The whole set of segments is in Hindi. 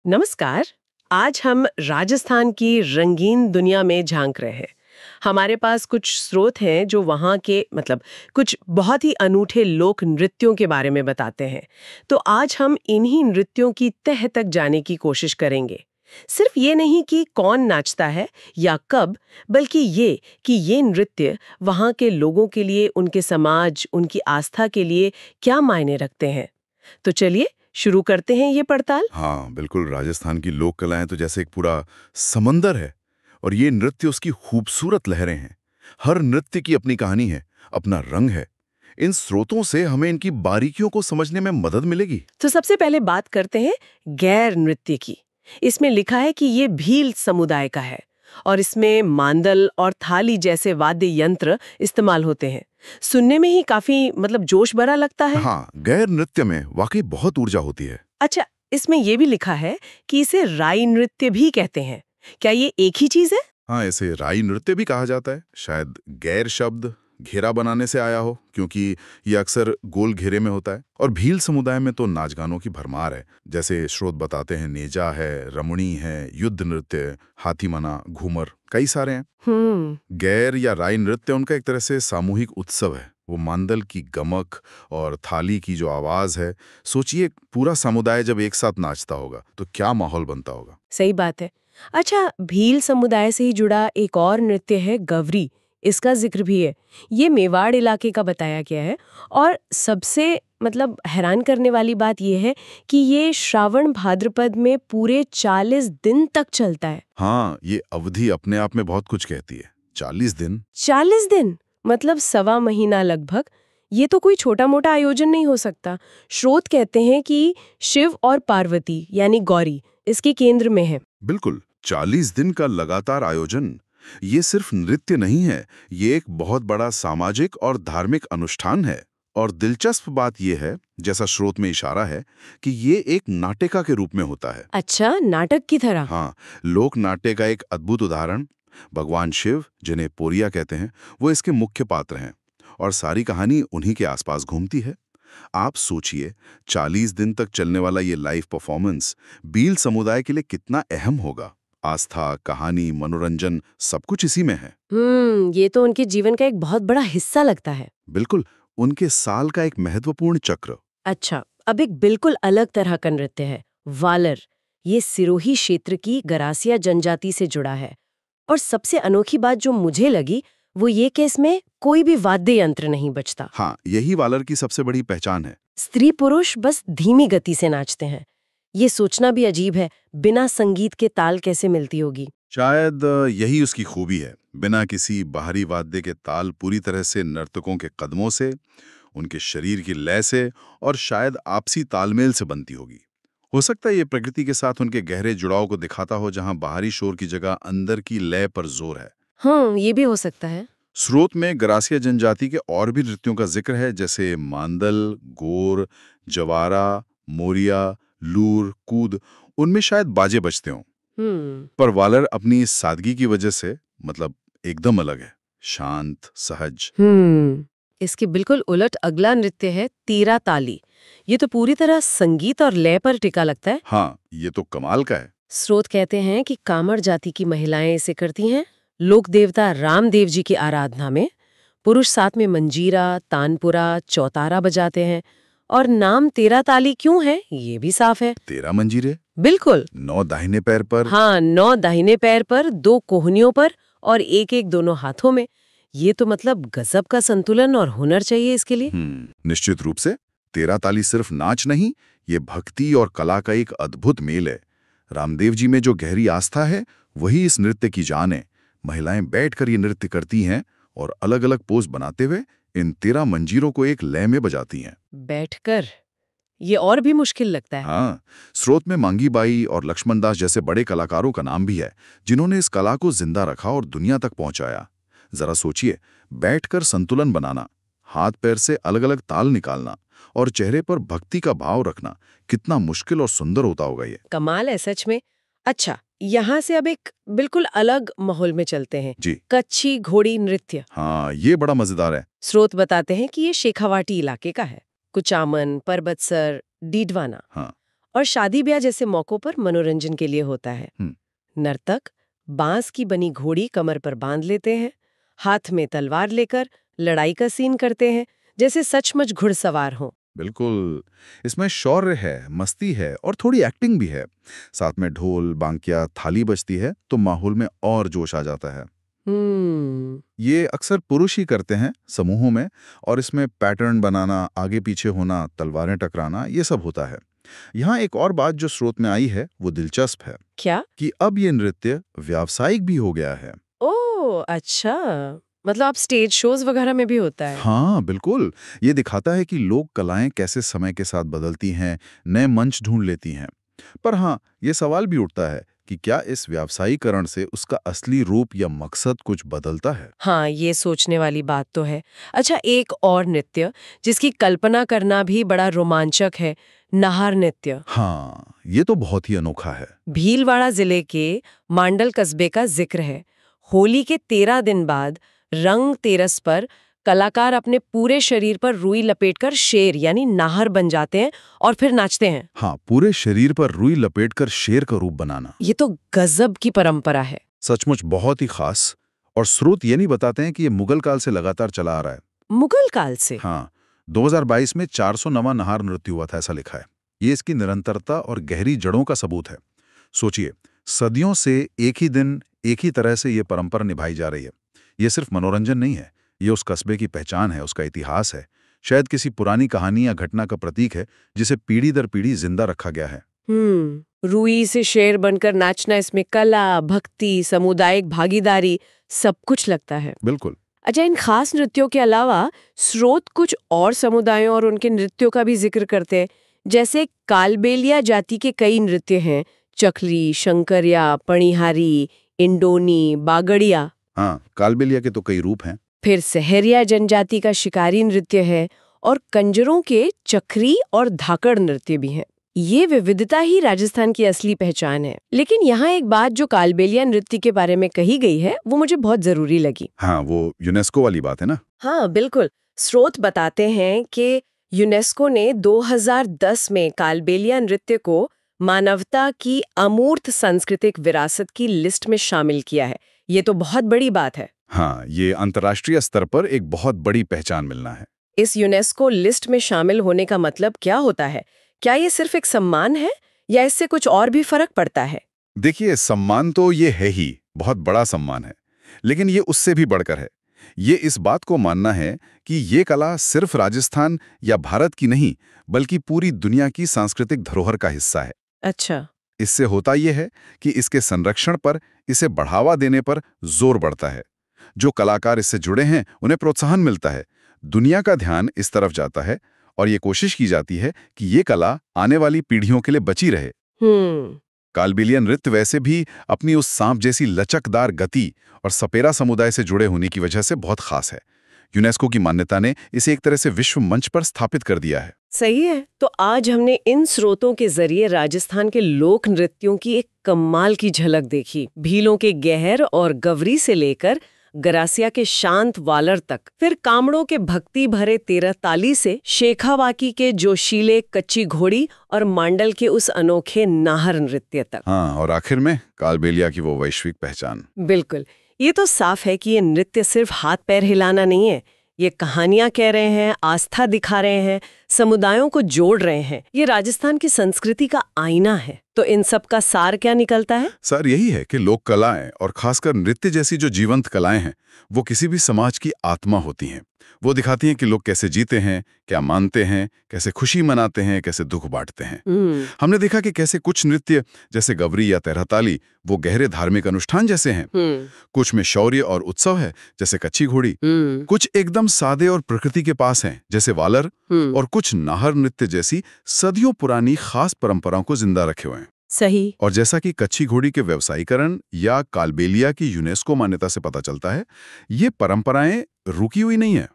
नमस्कार। आज हम राजस्थान की रंगीन दुनिया में झांक रहे हैं। हमारे पास कुछ स्रोत हैं जो वहाँ के कुछ बहुत ही अनूठे लोक नृत्यों के बारे में बताते हैं। तो आज हम इन्हीं नृत्यों की तह तक जाने की कोशिश करेंगे। सिर्फ ये नहीं कि कौन नाचता है या कब, बल्कि ये कि ये नृत्य वहाँ के लोगों के लिए, उनके समाज, उनकी आस्था के लिए क्या मायने रखते हैं। तो चलिए शुरू करते हैं ये पड़ताल। हाँ, बिल्कुल। राजस्थान की लोक कलाएं तो जैसे एक पूरा समंदर है और ये नृत्य उसकी खूबसूरत लहरें हैं। हर नृत्य की अपनी कहानी है, अपना रंग है। इन स्रोतों से हमें इनकी बारीकियों को समझने में मदद मिलेगी। तो सबसे पहले बात करते हैं गैर नृत्य की। इसमें लिखा है कि ये भील समुदाय का है और इसमें मांदल और थाली जैसे वाद्य यंत्र इस्तेमाल होते हैं। सुनने में ही काफी जोश भरा लगता है। हाँ, गैर नृत्य में वाकई बहुत ऊर्जा होती है। अच्छा, इसमें ये भी लिखा है कि इसे राई नृत्य भी कहते हैं। क्या ये एक ही चीज है? हाँ, इसे राई नृत्य भी कहा जाता है। शायद गैर शब्द घेरा बनाने से आया हो, क्योंकि ये अक्सर गोल घेरे में होता है। और भील समुदाय में तो नाच गानों की भरमार है। जैसे स्रोत बताते हैं, नेजा है, रमणी है, युद्ध नृत्य, हाथी मना, घूमर, कई सारे हैं। गैर या राई नृत्य उनका एक तरह से सामूहिक उत्सव है। वो मांदल की गमक और थाली की जो आवाज है, सोचिए पूरा समुदाय जब एक साथ नाचता होगा तो क्या माहौल बनता होगा। सही बात है। अच्छा, भील समुदाय से ही जुड़ा एक और नृत्य है गवरी। इसका जिक्र भी है। ये मेवाड़ इलाके का बताया गया है और सबसे हैरान करने वाली बात यह है कि ये श्रावण भाद्रपद में पूरे 40 दिन तक चलता है। हाँ, ये अवधि अपने आप में बहुत कुछ कहती है। 40 दिन। 40 दिन सवा महीना लगभग। ये तो कोई छोटा मोटा आयोजन नहीं हो सकता। स्रोत कहते हैं कि शिव और पार्वती यानी गौरी इसके केंद्र में है। बिल्कुल, 40 दिन का लगातार आयोजन। ये सिर्फ नृत्य नहीं है, ये एक बहुत बड़ा सामाजिक और धार्मिक अनुष्ठान है। और दिलचस्प बात यह है, जैसा स्रोत में इशारा है, कि ये एक नाटिका के रूप में होता है। अच्छा, नाटक की तरह। हाँ, लोक नाट्य का एक अद्भुत उदाहरण। भगवान शिव, जिन्हें पोरिया कहते हैं, वो इसके मुख्य पात्र हैं और सारी कहानी उन्हीं के आसपास घूमती है। आप सोचिए, 40 दिन तक चलने वाला ये लाइव परफॉर्मेंस भील समुदाय के लिए कितना अहम होगा। आस्था, कहानी, मनोरंजन, सब कुछ इसी में है। ये तो उनके जीवन का एक बहुत बड़ा हिस्सा लगता है। बिल्कुल, उनके साल का एक महत्वपूर्ण चक्र। अच्छा, अब एक बिल्कुल अलग तरह का नृत्य है, वालर। ये सिरोही क्षेत्र की गरासिया जनजाति से जुड़ा है और सबसे अनोखी बात जो मुझे लगी वो ये कि इसमें कोई भी वाद्य यंत्र नहीं बजता। हाँ, यही वालर की सबसे बड़ी पहचान है। स्त्री पुरुष बस धीमी गति से नाचते हैं। ये सोचना भी अजीब है, बिना संगीत के ताल कैसे मिलती होगी। शायद यही उसकी खूबी है। बिना किसी बाहरी वाद्य के ताल पूरी तरह से नर्तकों के कदमों से, उनके शरीर की लय से और शायद आपसी तालमेल से बनती होगी। हो सकता है ये प्रकृति के साथ उनके गहरे जुड़ाव को दिखाता हो, जहां बाहरी शोर की जगह अंदर की लय पर जोर है। हाँ, ये भी हो सकता है। स्रोत में गरासिया जनजाति के और भी नृत्यों का जिक्र है, जैसे मांदल, गोर, जवारा, मोरिया, लूर, कूद। उनमें शायद बाजे बजते हों। पर वालर अपनी इस सादगी की वजह से एकदम अलग है। शांत, सहज। इसके बिल्कुल उलट अगला नृत्य है तीरा ताली। ये तो पूरी तरह संगीत और लय पर टिका लगता है। हाँ, ये तो कमाल का है। स्रोत कहते हैं कि कामड़ जाति की महिलाएं इसे करती हैं। लोक देवता रामदेव जी की आराधना में पुरुष साथ में मंजीरा, तानपुरा, चौतारा बजाते हैं। और नाम तेरा ताली क्यों है ये भी साफ है। 13 मंजीरे। बिल्कुल। 9 दाहिने पैर पर। हाँ, 9 दाहिने पैर पर, 2 कोहनियों पर और एक दोनों हाथों में। ये तो गजब का संतुलन और हुनर चाहिए इसके लिए। निश्चित रूप से। 13 ताली सिर्फ नाच नहीं, ये भक्ति और कला का एक अद्भुत मेल है। रामदेव जी में जो गहरी आस्था है, वही इस नृत्य की जान है। महिलाएं बैठकर ये नृत्य करती हैं और अलग अलग पोज बनाते हुए इन 13 मंजीरों को एक लय में बजाती हैं। बैठकर? ये और भी मुश्किल लगता है। हाँ, स्रोत में मांगी बाई और लक्ष्मण दास जैसे बड़े कलाकारों का नाम भी है, जिन्होंने इस कला को जिंदा रखा और दुनिया तक पहुंचाया। जरा सोचिए, बैठकर संतुलन बनाना, हाथ पैर से अलग अलग ताल निकालना और चेहरे पर भक्ति का भाव रखना, कितना मुश्किल और सुंदर होता होगा ये। कमाल है सच में। अच्छा, यहाँ से अब एक बिल्कुल अलग माहौल में चलते हैं। जी। कच्छी घोड़ी नृत्य। हाँ, ये बड़ा मजेदार है। स्रोत बताते हैं कि ये शेखावाटी इलाके का है। कुचामन, परबतसर, डीडवाना। हाँ। और शादी ब्याह जैसे मौकों पर मनोरंजन के लिए होता है। नर्तक बांस की बनी घोड़ी कमर पर बांध लेते हैं, हाथ में तलवार लेकर लड़ाई का सीन करते हैं, जैसे सचमुच घुड़सवार हों। बिल्कुल, इसमें शौर्य है, मस्ती है और थोड़ी एक्टिंग भी है। साथ में ढोल, बांकिया, थाली बजती है तो माहौल में और जोश आ जाता है। ये अक्सर पुरुष ही करते हैं समूहों में, और इसमें पैटर्न बनाना, आगे पीछे होना, तलवारें टकराना, ये सब होता है। यहाँ एक और बात जो स्रोत में आई है वो दिलचस्प है। क्या? कि अब ये नृत्य व्यावसायिक भी हो गया है। ओह अच्छा, मतलब अब स्टेज शोज वगैरह में भी होता है। हाँ बिल्कुल, ये दिखाता है कि लोक कलाएं कैसे समय के साथ बदलती हैं, नए मंच ढूंढ लेती हैं। पर हाँ, ये सवाल भी उठता है कि क्या इस व्यावसायीकरण से उसका असली रूप या मकसद कुछ बदलता है? हाँ, ये सोचने वाली बात तो है। अच्छा, एक और नृत्य जिसकी कल्पना करना भी बड़ा रोमांचक है, नाहर नृत्य। हाँ, ये तो बहुत ही अनोखा है। भीलवाड़ा जिले के मांडल कस्बे का जिक्र है। होली के 13 दिन बाद रंग तेरस पर कलाकार अपने पूरे शरीर पर रुई लपेटकर शेर यानी नाहर बन जाते हैं और फिर नाचते हैं। हाँ, पूरे शरीर पर रुई लपेटकर शेर का रूप बनाना, ये तो गजब की परंपरा है। सचमुच बहुत ही खास। और स्रोत ये नहीं बताते हैं कि ये मुगल काल से लगातार चला आ रहा है। मुगल काल से? हाँ, 2022 में 409वां नाहर नृत्य हुआ था, ऐसा लिखा है। ये इसकी निरंतरता और गहरी जड़ों का सबूत है। सोचिए, सदियों से एक ही दिन एक ही तरह से ये परंपरा निभाई जा रही है। ये सिर्फ मनोरंजन नहीं है, ये उस कस्बे की पहचान है, उसका इतिहास है, शायद किसी पुरानी कहानी या घटना का प्रतीक है जिसे पीढ़ी दर पीढ़ी जिंदा रखा गया है। रुई से शेर बनकर नाचना, इसमें कला, भक्ति, सामुदायिक भागीदारी सब कुछ लगता है। बिल्कुल। अच्छा, इन खास नृत्यों के अलावा स्रोत कुछ और समुदायों और उनके नृत्यों का भी जिक्र करते हैं। जैसे कालबेलिया जाति के कई नृत्य हैं, चखली, शंकरिया, पणिहारी, इंडोनी, बागड़िया। हाँ, कालबेलिया के तो कई रूप हैं। फिर सहरिया जनजाति का शिकारी नृत्य है और कंजरों के चक्री और धाकड़ नृत्य भी हैं। ये विविधता ही राजस्थान की असली पहचान है। लेकिन यहाँ एक बात जो कालबेलिया नृत्य के बारे में कही गई है वो मुझे बहुत जरूरी लगी। हाँ, वो यूनेस्को वाली बात है ना? हाँ बिल्कुल। स्रोत बताते हैं कि यूनेस्को ने 2010 में कालबेलिया नृत्य को मानवता की अमूर्त सांस्कृतिक विरासत की लिस्ट में शामिल किया है। ये तो बहुत बड़ी बात है। हाँ, ये अंतर्राष्ट्रीय स्तर पर एक बहुत बड़ी पहचान मिलना है। इस यूनेस्को लिस्ट में शामिल होने का मतलब क्या होता है? क्या ये सिर्फ एक सम्मान है या इससे कुछ और भी फर्क पड़ता है? देखिए, सम्मान तो ये है ही, बहुत बड़ा सम्मान है, लेकिन ये उससे भी बढ़कर है। ये इस बात को मानना है कि ये कला सिर्फ राजस्थान या भारत की नहीं, बल्कि पूरी दुनिया की सांस्कृतिक धरोहर का हिस्सा है। अच्छा। इससे होता यह है कि इसके संरक्षण पर, इसे बढ़ावा देने पर जोर बढ़ता है। जो कलाकार इससे जुड़े हैं उन्हें प्रोत्साहन मिलता है, दुनिया का ध्यान इस तरफ जाता है और ये कोशिश की जाती है कि ये कला आने वाली पीढ़ियों के लिए बची रहे। कालबेलिया नृत्य वैसे भी अपनी उस सांप जैसी लचकदार गति और सपेरा समुदाय से जुड़े होने की वजह से बहुत खास है। यूनेस्को की मान्यता ने इसे एक तरह से विश्व मंच पर स्थापित कर दिया है। सही है। तो आज हमने इन स्रोतों के जरिए राजस्थान के लोक नृत्यों की एक कमाल की झलक देखी। भीलों के गहर और गवरी से लेकर गरासिया के शांत वालर तक, फिर कामड़ों के भक्ति भरे तेरह ताली से शेखावाकी के जोशीले कच्ची घोड़ी और मांडल के उस अनोखे नाहर नृत्य तक। हाँ, और आखिर में कालबेलिया की वो वैश्विक पहचान। बिल्कुल। ये तो साफ है कि ये नृत्य सिर्फ हाथ पैर हिलाना नहीं है, ये कहानियां कह रहे हैं, आस्था दिखा रहे हैं, समुदायों को जोड़ रहे हैं। ये राजस्थान की संस्कृति का आईना है। तो इन सब का सार क्या निकलता है? सार यही है कि लोक कलाएं और खासकर नृत्य जैसी जो जीवंत कलाएं हैं, वो किसी भी समाज की आत्मा होती हैं। वो दिखाती हैं कि लोग कैसे जीते हैं, क्या मानते हैं, कैसे खुशी मनाते हैं, कैसे दुख बांटते हैं। हमने देखा कि कैसे कुछ नृत्य जैसे गवरी या तेरहताली वो गहरे धार्मिक अनुष्ठान जैसे हैं, कुछ में शौर्य और उत्सव है जैसे कच्ची घोड़ी, कुछ एकदम सादे और प्रकृति के पास हैं जैसे वालर, और कुछ नाहर नृत्य जैसी सदियों पुरानी खास परंपराओं को जिंदा रखे हुए हैं। सही। और जैसा कि कच्ची घोड़ी के व्यवसायीकरण या कालबेलिया की यूनेस्को मान्यता से पता चलता है, ये परंपराएं रुकी हुई नहीं है।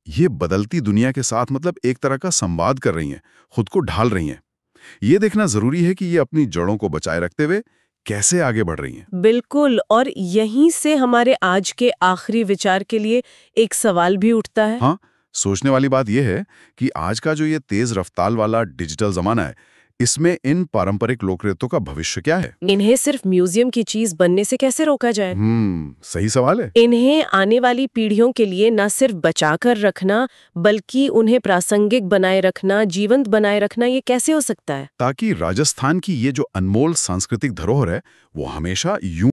ये बदलती दुनिया के साथ मतलब एक तरह का संवाद कर रही हैं, खुद को ढाल रही हैं। ये देखना जरूरी है कि ये अपनी जड़ों को बचाए रखते हुए कैसे आगे बढ़ रही हैं। बिल्कुल। और यहीं से हमारे आज के आखिरी विचार के लिए एक सवाल भी उठता है। हाँ, सोचने वाली बात यह है कि आज का जो ये तेज रफ्तार वाला डिजिटल जमाना है, इसमें इन पारंपरिक लोक नृत्यों का भविष्य क्या है? इन्हें सिर्फ म्यूजियम की चीज बनने से कैसे रोका जाए? सही सवाल है। इन्हें आने वाली पीढ़ियों के लिए न सिर्फ बचाकर रखना, बल्कि उन्हें प्रासंगिक बनाए रखना, जीवंत बनाए रखना, ये कैसे हो सकता है? ताकि राजस्थान की ये जो अनमोल सांस्कृतिक धरोहर है वो हमेशा यूं